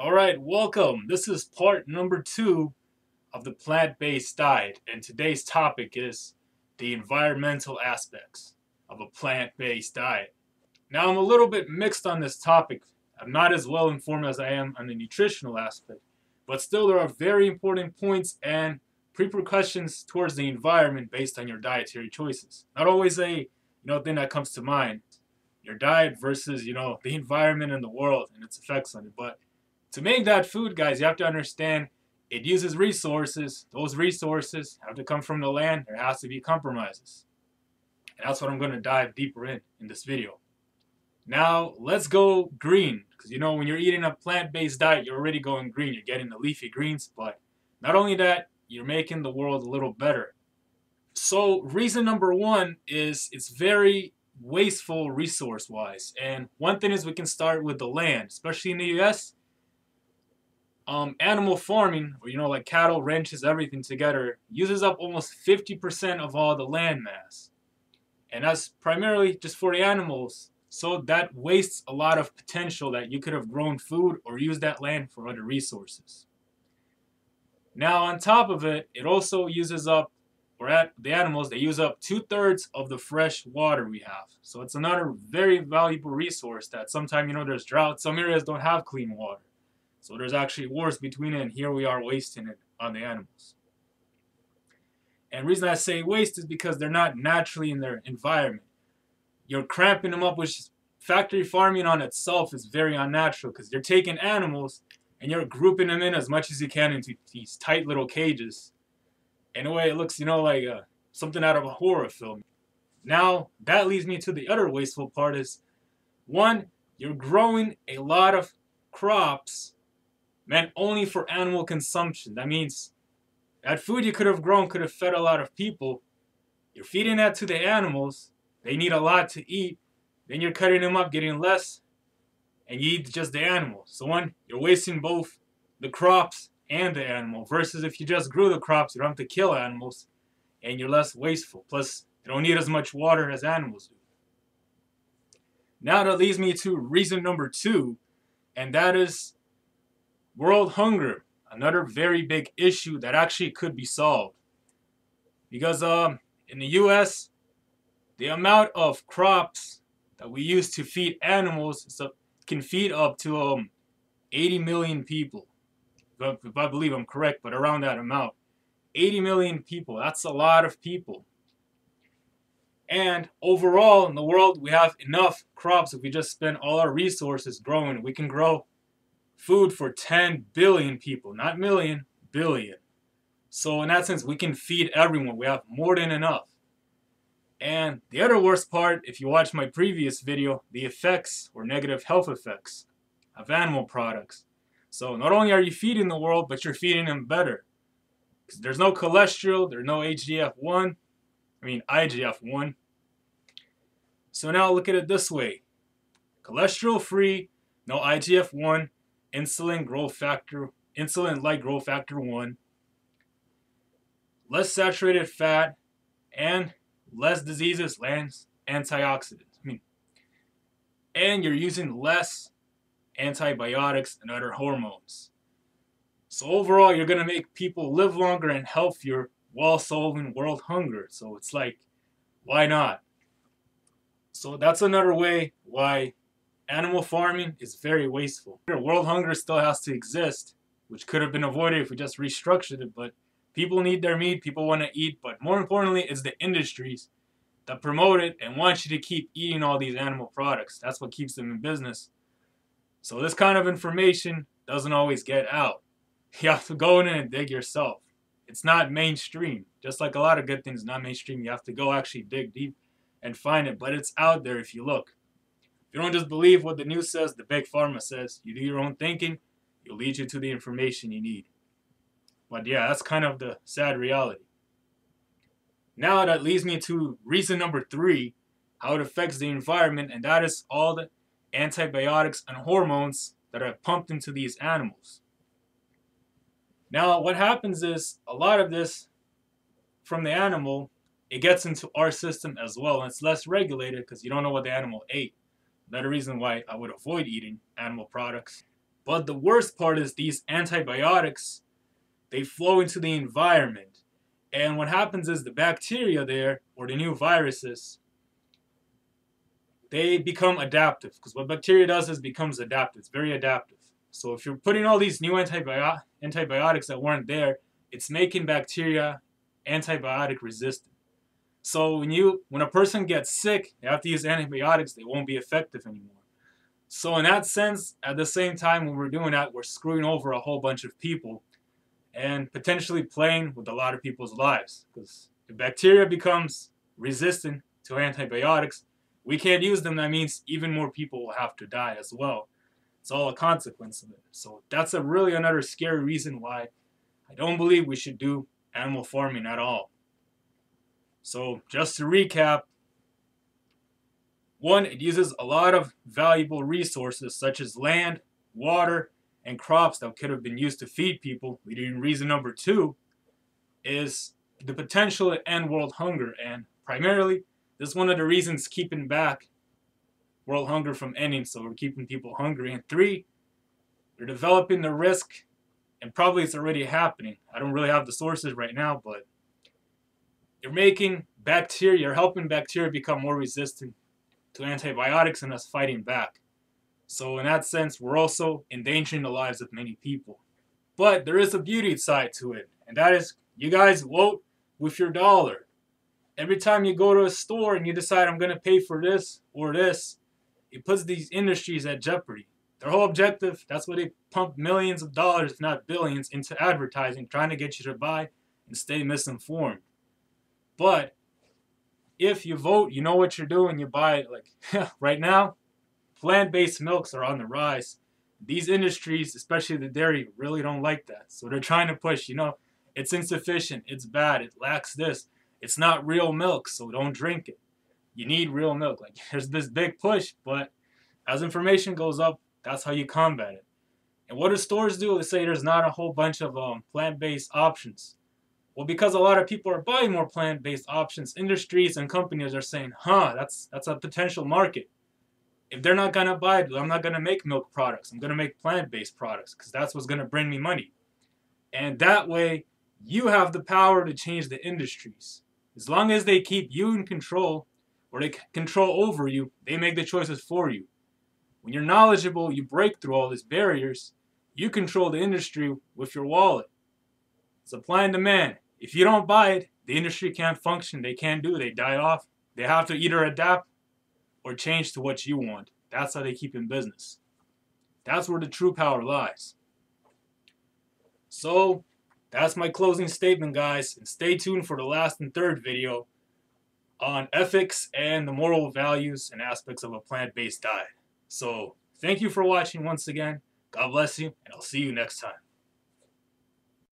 Alright, welcome. This is part number 2 of the plant-based diet, and today's topic is the environmental aspects of a plant-based diet. Now, I'm a little bit mixed on this topic. I'm not as well informed as I am on the nutritional aspect, but still there are very important points and repercussions towards the environment based on your dietary choices. Not always a thing that comes to mind. Your diet versus, the environment and the world and its effects on it. But to make that food, guys, you have to understand it uses resources. Those resources have to come from the land. There has to be compromises. And that's what I'm going to dive deeper in this video. Now, let's go green. Because, when you're eating a plant-based diet, you're already going green. You're getting the leafy greens. But not only that, you're making the world a little better. So, reason number 1 is it's very wasteful resource-wise. And one thing is we can start with the land. Especially in the U.S., animal farming, or like cattle, ranches, everything together, uses up almost 50% of all the land mass. And that's primarily just for the animals. So that wastes a lot of potential that you could have grown food or used that land for other resources. Now, on top of it, it also uses up, the animals, they use up 2/3 of the fresh water we have. So it's another very valuable resource that sometimes, there's drought. Some areas don't have clean water. So there's actually wars between it, and here we are wasting it on the animals. And the reason I say waste is because they're not naturally in their environment. You're cramping them up, which factory farming on itself is very unnatural because you're taking animals and you're grouping them in as much as you can into these tight little cages. In a way, it looks, like something out of a horror film. Now, that leads me to the other wasteful part is, one, you're growing a lot of crops meant only for animal consumption. That means that food you could have grown could have fed a lot of people. You're feeding that to the animals. They need a lot to eat. Then you're cutting them up, getting less, and you eat just the animals. So one, you're wasting both the crops and the animal. Versus if you just grew the crops, you don't have to kill animals, and you're less wasteful. Plus, they don't need as much water as animals do. Now that leads me to reason number 2, and that is world hunger, another very big issue that actually could be solved. Because in the US, the amount of crops that we use to feed animals can feed up to 80 million people. If I believe I'm correct, but around that amount. 80 million people, that's a lot of people. And overall, in the world, we have enough crops. If we just spend all our resources growing, we can grow food for 10 billion people, not million, billion. So in that sense, we can feed everyone. We have more than enough. And the other worst part, if you watch my previous video, the effects or negative health effects of animal products. So not only are you feeding the world, but you're feeding them better. Because there's no cholesterol, there's no IGF-1. So now look at it this way. Cholesterol-free, no IGF-1, insulin-like growth factor 1, less saturated fat, and less diseases, less antioxidants. And you're using less antibiotics and other hormones. So overall, you're going to make people live longer and healthier while solving world hunger. So it's like, why not? So that's another way why animal farming is very wasteful. World hunger still has to exist, which could have been avoided if we just restructured it, but people need their meat, people want to eat, but more importantly, it's the industries that promote it and want you to keep eating all these animal products. That's what keeps them in business. So this kind of information doesn't always get out. You have to go in and dig yourself. It's not mainstream. Just like a lot of good things not mainstream, you have to go actually dig deep and find it, but it's out there if you look. You don't just believe what the news says, the big pharma says. You do your own thinking, it'll lead you to the information you need. But yeah, that's kind of the sad reality. Now that leads me to reason number 3, how it affects the environment, and that is all the antibiotics and hormones that are pumped into these animals. Now what happens is a lot of this from the animal, it gets into our system as well, and it's less regulated because you don't know what the animal ate. Another reason why I would avoid eating animal products. But the worst part is these antibiotics, they flow into the environment. And what happens is the bacteria there, or the new viruses, they become adaptive. Because what bacteria does is becomes adaptive. It's very adaptive. So if you're putting all these new antibiotics that weren't there, it's making bacteria antibiotic resistant. So when a person gets sick, they have to use antibiotics, they won't be effective anymore. So in that sense, at the same time when we're doing that, we're screwing over a whole bunch of people and potentially playing with a lot of people's lives. Because if bacteria becomes resistant to antibiotics, we can't use them. That means even more people will have to die as well. It's all a consequence of it. So that's a really another scary reason why I don't believe we should do animal farming at all. So just to recap, one, it uses a lot of valuable resources such as land, water, and crops that could have been used to feed people. Leading reason number two is the potential to end world hunger. And primarily, this is one of the reasons keeping back world hunger from ending. So we're keeping people hungry. And three, you're developing the risk, and probably it's already happening. I don't really have the sources right now, but you're making bacteria, you're helping bacteria become more resistant to antibiotics and us fighting back. So in that sense, we're also endangering the lives of many people. But there is a beauty side to it, and that is you guys vote with your dollar. Every time you go to a store and you decide I'm going to pay for this or this, it puts these industries at jeopardy. Their whole objective, that's why they pump millions of dollars, if not billions, into advertising, trying to get you to buy and stay misinformed. But if you vote, you know what you're doing, you buy it. Like right now, plant-based milks are on the rise. These industries, especially the dairy, really don't like that. So they're trying to push, it's insufficient, it's bad, it lacks this. It's not real milk, so don't drink it. You need real milk. Like there's this big push, but as information goes up, that's how you combat it. And what do stores do? They say there's not a whole bunch of plant-based options. Well, because a lot of people are buying more plant-based options, industries and companies are saying, that's a potential market. If they're not going to buy it, I'm not going to make milk products. I'm going to make plant-based products because that's what's going to bring me money. And that way, you have the power to change the industries. As long as they keep you in control, or they control over you, they make the choices for you. When you're knowledgeable, you break through all these barriers, you control the industry with your wallet. Supply and demand. If you don't buy it, the industry can't function. They can't do it. They die off. They have to either adapt or change to what you want. That's how they keep in business. That's where the true power lies. So, that's my closing statement, guys. And stay tuned for the last and third video on ethics and the moral values and aspects of a plant-based diet. So, thank you for watching once again. God bless you, and I'll see you next time.